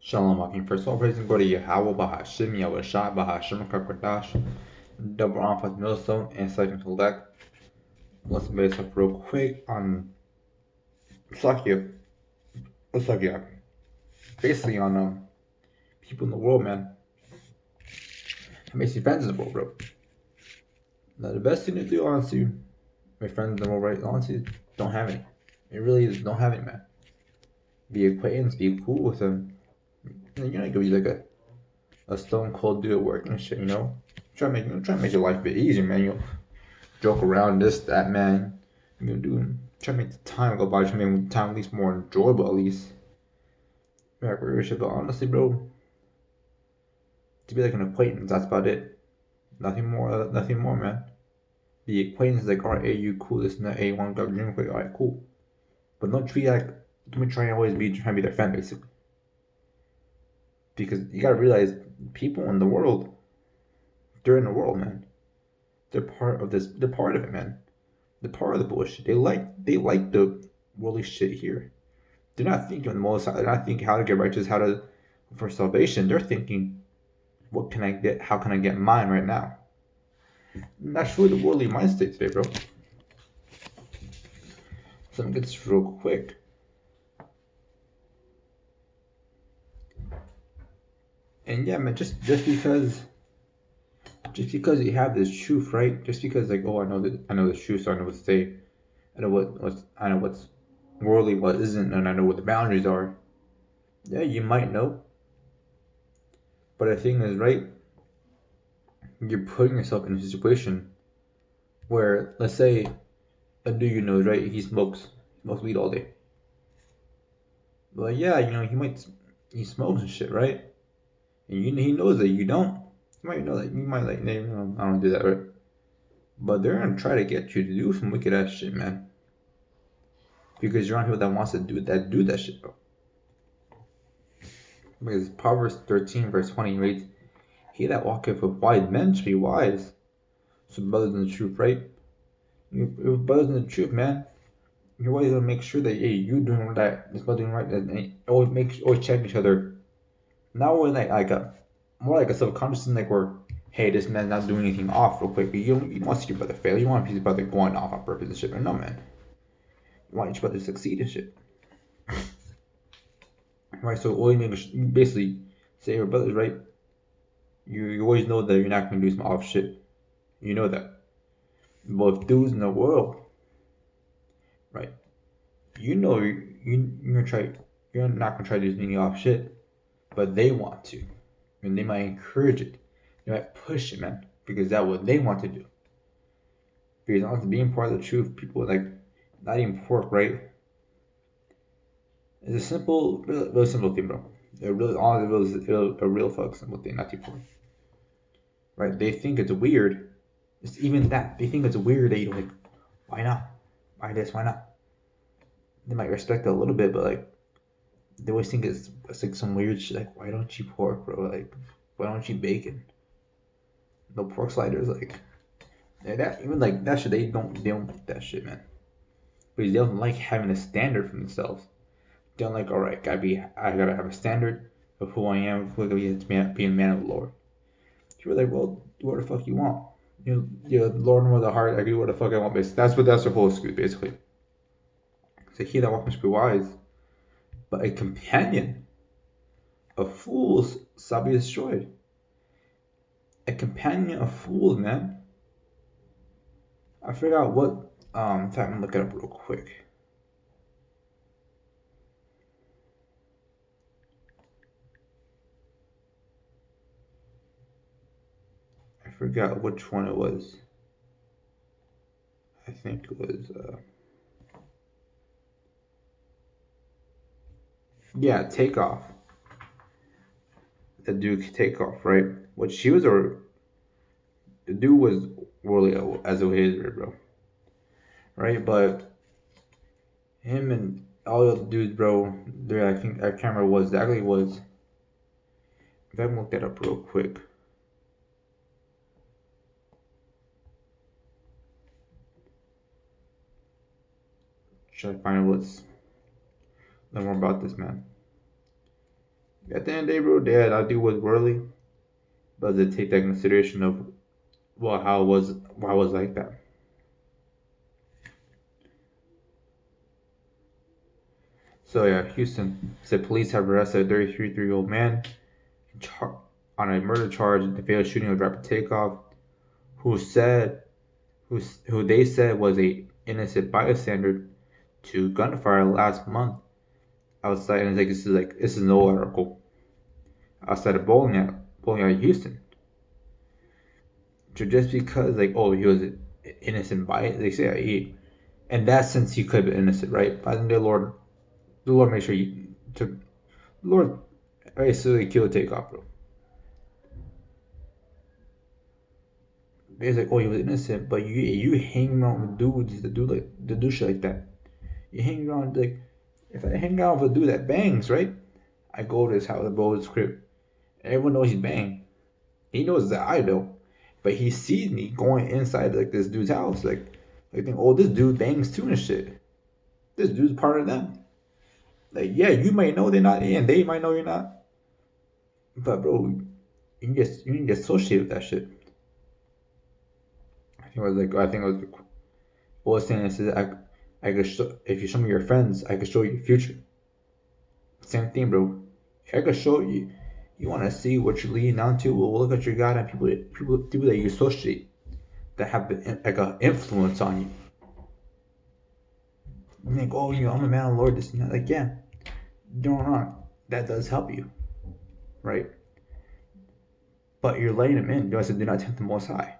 Shalom, Akim. First of all, praise and glory to Yahweh, Bahashim, Yahweh Shai, Bahashim, Kakwadash, double on for the millstone, and second to elect. Let's base up real quick on Slakia. Slakia. Basically on people in the world, man. Basically friends in the world, bro. Now, the best thing to do, honestly, my friends in the world, right? Honestly, don't have any. It really is, don't have any, man. Be acquaintance, be cool with them. You're not gonna be like a stone cold dude at work and shit, you know? Try to make your life a bit easier, man. You joke around this, that, man. You do try to make the time go by, try to make the time at least more enjoyable, at least. Back where shit, but honestly, bro, to be like an acquaintance, that's about it. Nothing more, man. The acquaintance is like, alright, hey, you cool, this and that, hey, want to go drink quick, alright, cool. But don't try and always be trying to be their friend, basically. Because you gotta realize, people in the world, they're in the world, man. They're part of this. They're part of it, man. They're part of the bullshit. They like the worldly shit here. They're not thinking the most. They're not thinking how to get righteous, how to for salvation. They're thinking, what can I get? How can I get mine right now? And that's really the worldly mind state today, bro. So I'm gonna get this real quick. And yeah, man, just because you have this truth, right? Just because like, oh, I know the truth, so I know what to say. I know what's worldly, what isn't, and I know what the boundaries are. Yeah, you might know, but the thing is, right? You're putting yourself in a situation where, let's say, a dude you know, right? He smokes weed all day. Well, yeah, you know, he smokes and shit, right? And he knows that you don't. You might know that you might like, hey, I don't do that, right? But they're gonna try to get you to do some wicked ass shit, man. Because you're on people that wants to do that shit, bro. Because Proverbs 13 verse 20 reads, "He that walketh with wise men shall be wise." So brothers in the truth, right? Your brothers in the truth, man. You're always gonna make sure that, hey, you doing that, this brother doing right, and always check each other. Not with like a more like a subconscious thing, like where, hey, this man's not doing anything off real quick. But you want to see your brother fail. You want to see your brother going off on purpose and shit. But no, man. You want each brother to succeed and shit. Right? So always basically say your brother's right. You always know that you're not gonna do some off shit. You know that. But if dudes in the world, right? You know you're not gonna try to do any off shit, but they want to, and they might encourage it. They might push it, man, because that's what they want to do. Because honestly, being part of the truth, people like not even pork, right? It's a simple, really simple thing, bro. A really, honestly, a real fuck simple thing, not too pork, right? They think it's weird. It's even that they think it's weird that you're like, why not? Why this? Why not? They might respect it a little bit, but like they always think it's like some weird shit. Like, why don't you pork, bro? Like, why don't you bacon? No pork sliders, like that. Even like that shit, they don't like that shit, man. Because they don't like having a standard for themselves. They don't like, all right, I gotta have a standard of who I am, who I gotta be a man of the Lord. You're like, well, do what the fuck you want. The Lord knows the heart. I do what the fuck I want. Basically, that's the whole excuse, basically. So he that walks must be wise, but a companion of fools shall be destroyed. A companion of fools, man. I forgot what. In fact, I'm gonna look it up real quick. I forgot which one it was. I think it was. Yeah, Takeoff. The Duke Takeoff, right? What she was, or the dude was really as a hater, bro. Right, but him and all the other dudes, bro. There, I think I can't remember what exactly it was. If I can look that up real quick. Try to find what's know more about this man. At the end of the day, bro, yeah, that dude was worldly, but to take that consideration of well, how it was, why it was like that. So yeah, Houston said police have arrested a 33-year-old man on a murder charge in the failed shooting of rapper Takeoff, who said who they said was a innocent bystander to gunfire last month outside. And it's like this is no article outside of bowling alley, Houston. So just because like he was an innocent by they say in that sense he could have been innocent, right? But the Lord made sure you took the Lord basically killed Takeoff, bro. It's like, he was innocent, but you hang around with dudes that do shit like that. You hang around like, if I hang out with a dude that bangs, right? I go to his house, I go to his crib. Everyone knows he's bang. He knows that I know, but he sees me going inside like this dude's house, like think, this dude bangs too and shit. This dude's part of them. Like, yeah, you might know they're not, and they might know you're not. But bro, you need to associate with that shit. I think it was what was saying is that I could show, if you show me your friends, I could show you your future. Same thing, bro. I could show you. You want to see what you're leading down to? Well, look at your goddamn people that you associate that have like an influence on you. You think, I'm a man of the Lord, this and that. Like, yeah, don't wrong. That does help you, right? But you're letting them in. You said, do not tempt the Most High.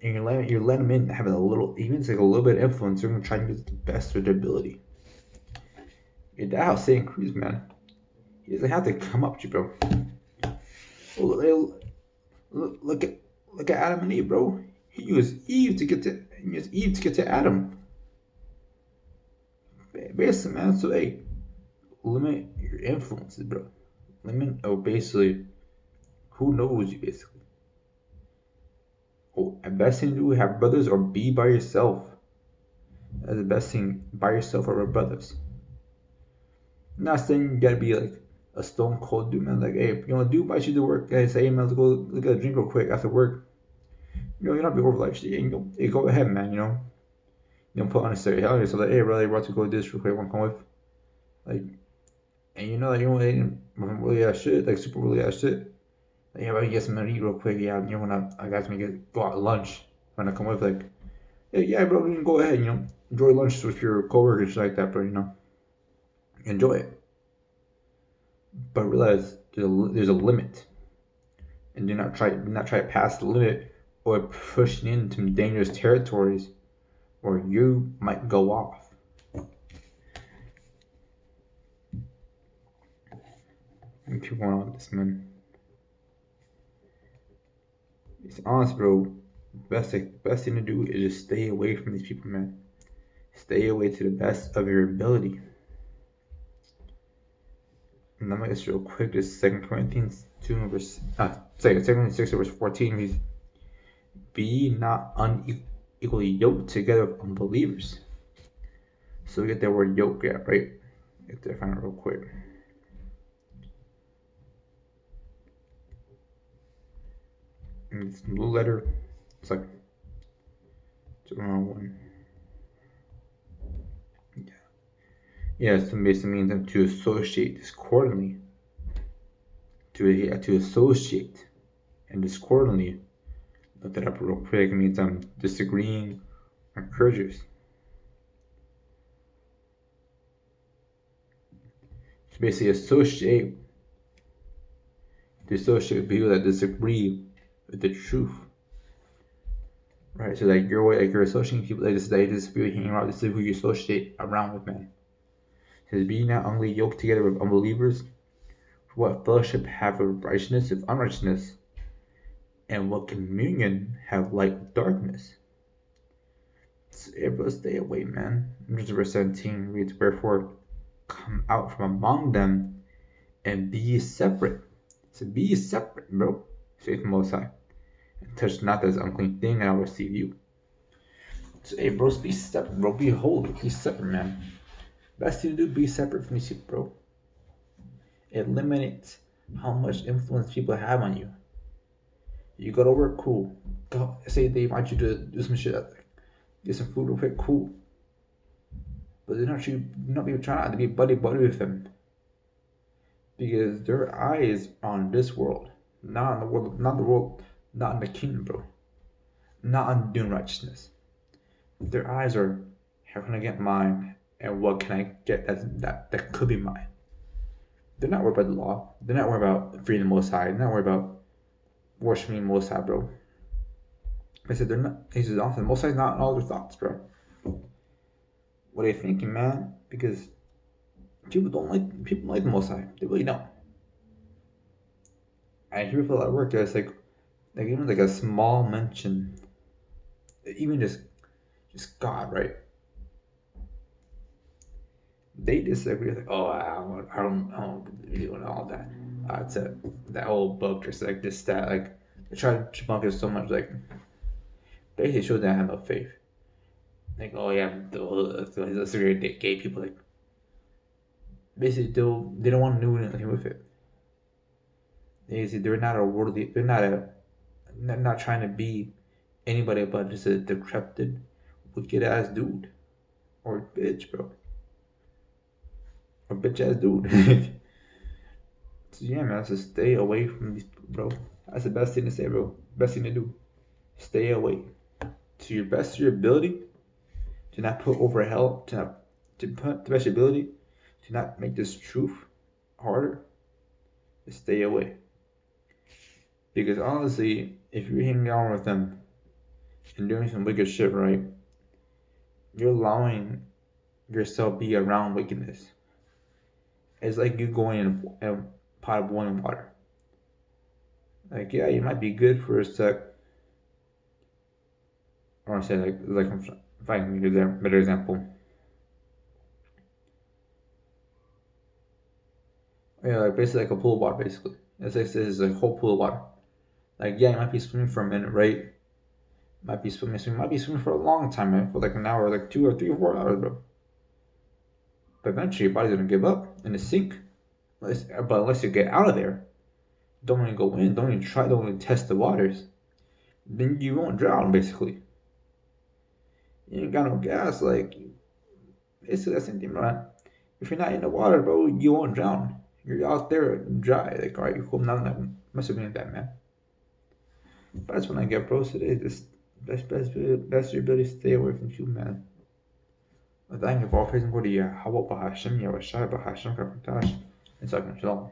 And you're letting them in, having a little, even it's like a little bit of influence. They're gonna try to get the best of their ability. That's how Satan crews, man. He doesn't have to come up to you, bro. Look at Adam and Eve, bro. He used Eve to get to Adam. Basically, man. So hey, limit your influences, bro. Basically, who knows you, basically. The best thing to do, have brothers or be by yourself. That's the best thing, by yourself or with brothers. I'm not saying you gotta be like a stone cold dude, man. Like, hey, if you want to do, invite you to work. Guys, say, hey, man, let's go get a drink real quick after work. You don't be over like shit. Hey, go ahead, man. You don't put unnecessary hell on yourself. Like, hey, brother, we're about to go do this real quick. Want to come with? Like, and you ain't really ass shit, like super really ass shit. Like, yeah, but get some to eat real quick. Yeah, I guys may go out to lunch. When I come with, like, hey, yeah, bro, you can go ahead. Enjoy lunch with your coworkers like that, bro. Enjoy it. But realize there's a limit, and do not try to pass the limit or pushing into dangerous territories where you might go off. And keep going on this, man. It's honest, bro. Best thing to do is just stay away from these people, man. Stay away to the best of your ability. And let me just real quick. This 2 Corinthians 2 verse 2 Corinthians 6 verse 14 reads, "Be not unequally yoked together with unbelievers." So we get that word yoke, yeah, right? Get that find it real quick. And it's blue letter. It's like it's the wrong one. Yeah, so basically means them to associate discordantly. To associate and discordantly. Look that up real quick. It means disagreeing or prejudice. So basically associate with people that disagree with the truth. Right? So like you're associating people like this, that disagree with hanging around. This is who you associate around with, man. It says, "Be not only yoked together with unbelievers, for what fellowship have with righteousness if unrighteousness, and what communion have light with darkness?" So everybody stay away, man. Verse 17 reads, "Wherefore come out from among them and be separate." So be separate, bro. Say from Most High. "And touch not this unclean thing, and I'll receive you." So hey, bros, be separate, bro. Be holy. Be separate, man. Best thing to do, be separate from these people, bro. It limits how much influence people have on you. You go to work, cool. Go, say they want you to do some shit, get some food real quick, cool. But you're not even trying to be buddy with them, because their eyes are on this world, not on the world, not in the kingdom, bro. Not on doing righteousness. Their eyes are, how can I get mine, and what can I get that could be mine. They're not worried about the law. They're not worried about freedom Most High. They're not worried about worshiping Most High, bro. I said they're not. He says often Most High's not in all their thoughts, bro. What are you thinking, man? Because people like the Most High. They really don't. I hear people at work that's like even like a small mention, even just God, right? They disagree. Like, oh, I don't believe in all that. It's that whole book, just like this, that, like they try to debunk it so much, like basically shows that I have no faith. Like, oh yeah, the severe gay people, like basically they don't want to do anything with it. They're not a worldly. They're not trying to be anybody but just a decrepit, wicked ass dude or bitch, bro. A bitch ass dude. So yeah, man, so stay away from these people, bro. That's the best thing to say, bro. Best thing to do. Stay away. To your best of your ability, to not put over hell, to put the best of your ability, to not make this truth harder. Just stay away. Because honestly, if you're hanging out with them and doing some wicked shit, right, you're allowing yourself be around wickedness. It's like you going in a pot of boiling water. Like, yeah, you might be good for a sec. Or I say like if I can give a better example. Yeah, like basically like a pool of water, basically. It's a whole pool of water. Like, yeah, you might be swimming for a minute, right? Might be swimming for a long time, man, for like an hour, like 2 or 3 or 4 hours, bro. But eventually your body's gonna give up and sink. But unless you get out of there, don't even go in, don't even test the waters, then you won't drown, basically. You ain't got no gas, like, basically that's the same thing, man. If you're not in the water, bro, you won't drown. You're out there dry, like, alright, you're cool, none of that must have been that, man. But that's when I get, bro, today, just best your ability to stay away from you, man. Thank you for all praise and glory to Yahweh, Bahashim, Yahweh Shai, Bahashim, Kapatash, and Shalom.